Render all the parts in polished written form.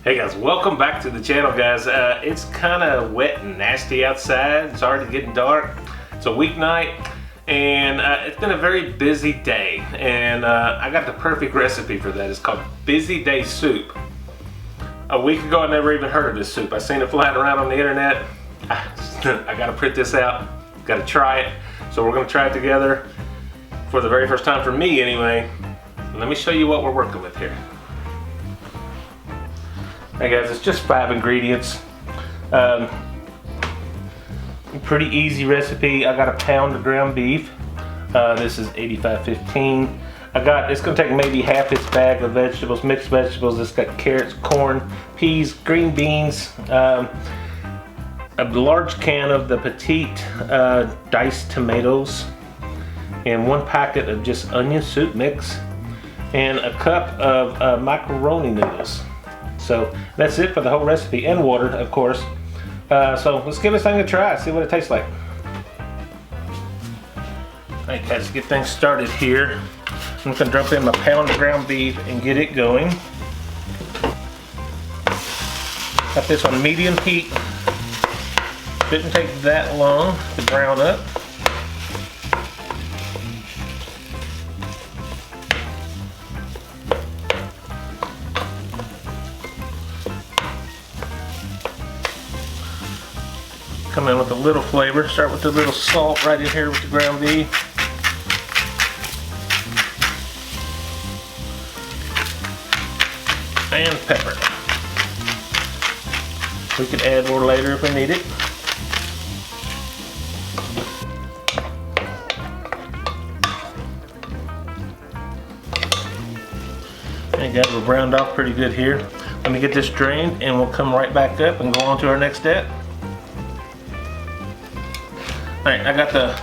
Hey guys, welcome back to the channel, guys. It's kind of wet and nasty outside. It's already getting dark. It's a weeknight, and it's been a very busy day. And I got the perfect recipe for that. It's called Busy Day Soup. A week ago, I never even heard of this soup. I seen it flying around on the internet. I gotta print this out. Gotta try it. So we're gonna try it together for the very first time for me, anyway. Let me show you what we're working with here. Hey guys, it's just 5 ingredients. Pretty easy recipe. I got a pound of ground beef. This is 85/15. It's gonna take maybe half this bag of vegetables, mixed vegetables. It's got carrots, corn, peas, green beans, a large can of the petite diced tomatoes, and 1 packet of just onion soup mix, and a cup of macaroni noodles. So that's it for the whole recipe, and water, of course. So let's give this thing a try, see what it tastes like. Alright guys, to get things started here, I'm gonna drop in my pound of ground beef and get it going. Got this on medium heat. Didn't take that long to brown up. Come in with a little flavor. Start with a little salt right in here with the ground beef. And pepper. We can add more later if we need it. And guys, we're browned off pretty good here. Let me get this drained and we'll come right back up and go on to our next step. Alright, I got the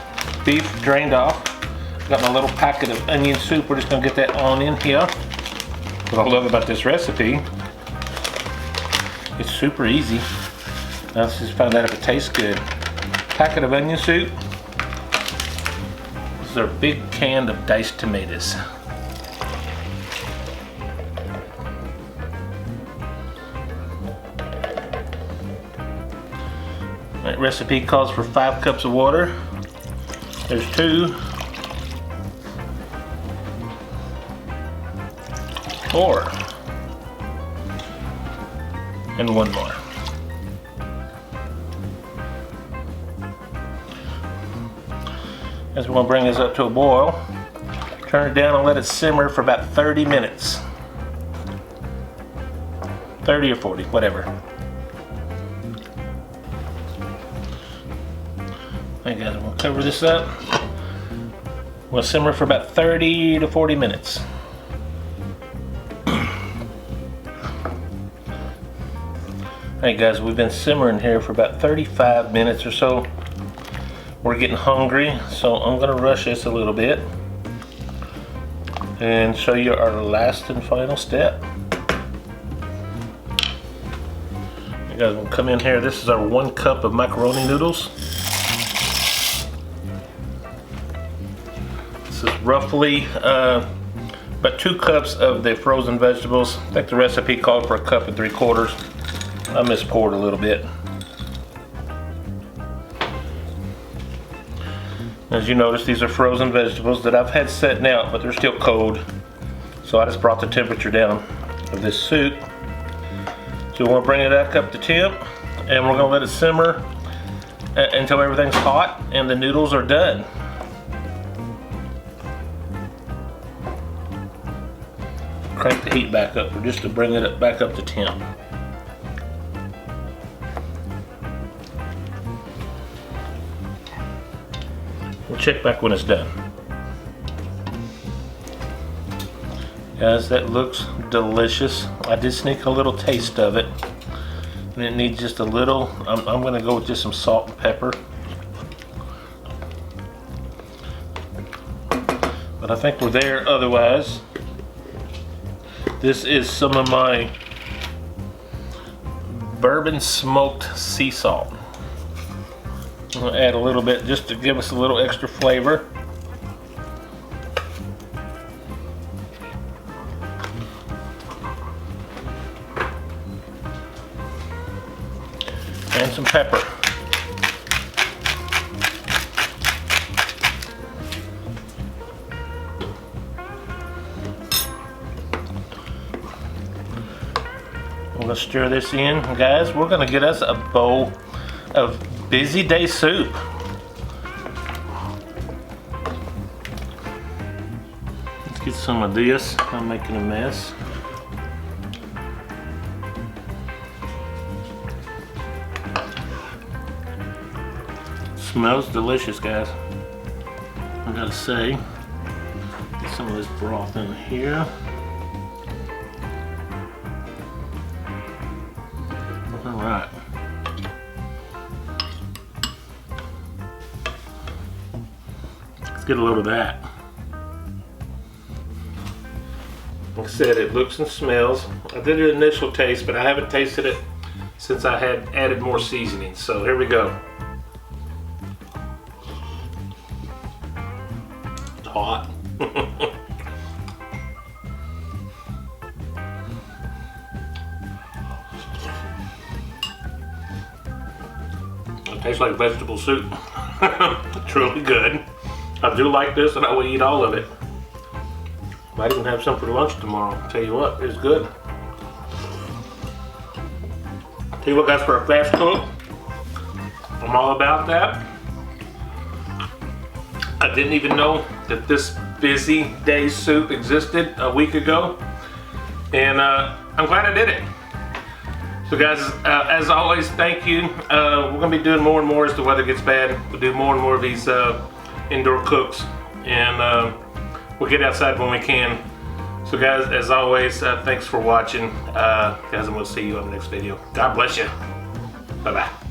beef drained off. Got my little packet of onion soup. We're just going to get that on in here. What I love about this recipe, it's super easy. Now let's just find out if it tastes good. Packet of onion soup. This is our big can of diced tomatoes. That recipe calls for 5 cups of water. There's 2, 4, and 1 more. As we're going to bring this up to a boil, turn it down and let it simmer for about 30 minutes. 30 or 40, whatever. Alright guys, we'll cover this up. We'll simmer for about 30 to 40 minutes. Alright guys, we've been simmering here for about 35 minutes or so. We're getting hungry, so I'm going to rush this a little bit and show you our last and final step. You guys will come in here. This is our 1 cup of macaroni noodles. This is roughly about 2 cups of the frozen vegetables. I think the recipe called for 1 cup and 3/4. I mispoured a little bit. As you notice, these are frozen vegetables that I've had setting out, but they're still cold. So I just brought the temperature down of this soup. So we want to bring it back up to temp, and we're going to let it simmer until everything's hot and the noodles are done. Crank the heat back up just to bring it back up to temp. We'll check back when it's done. Guys, that looks delicious. I did sneak a little taste of it, and it needs just a little. I'm going to go with just some salt and pepper. But I think we're there otherwise. This is some of my bourbon smoked sea salt. I'm going to add a little bit just to give us a little extra flavor. some pepper. I'm gonna stir this in, guys. We're gonna get us a bowl of busy day soup. Let's get some of this. I'm making a mess. Smells delicious, guys. I gotta say, get some of this broth in here. All right. Let's get a load of that. Like I said, it looks and smells. I did an initial taste, but I haven't tasted it since I had added more seasoning. So here we go. It's hot. It tastes like vegetable soup. It's really good. I do like this and I will eat all of it. Might even have some for lunch tomorrow. Tell you what, it's good. Tell you what, guys, for a fast cook, I'm all about that. I didn't even know that this busy day soup existed a week ago, and I'm glad I did it. So guys, as always, thank you. We're gonna be doing more and more as the weather gets bad. We'll do more and more of these indoor cooks, and we'll get outside when we can. So guys, as always, thanks for watching. Guys, and we'll see you on the next video. God bless you. Bye-bye.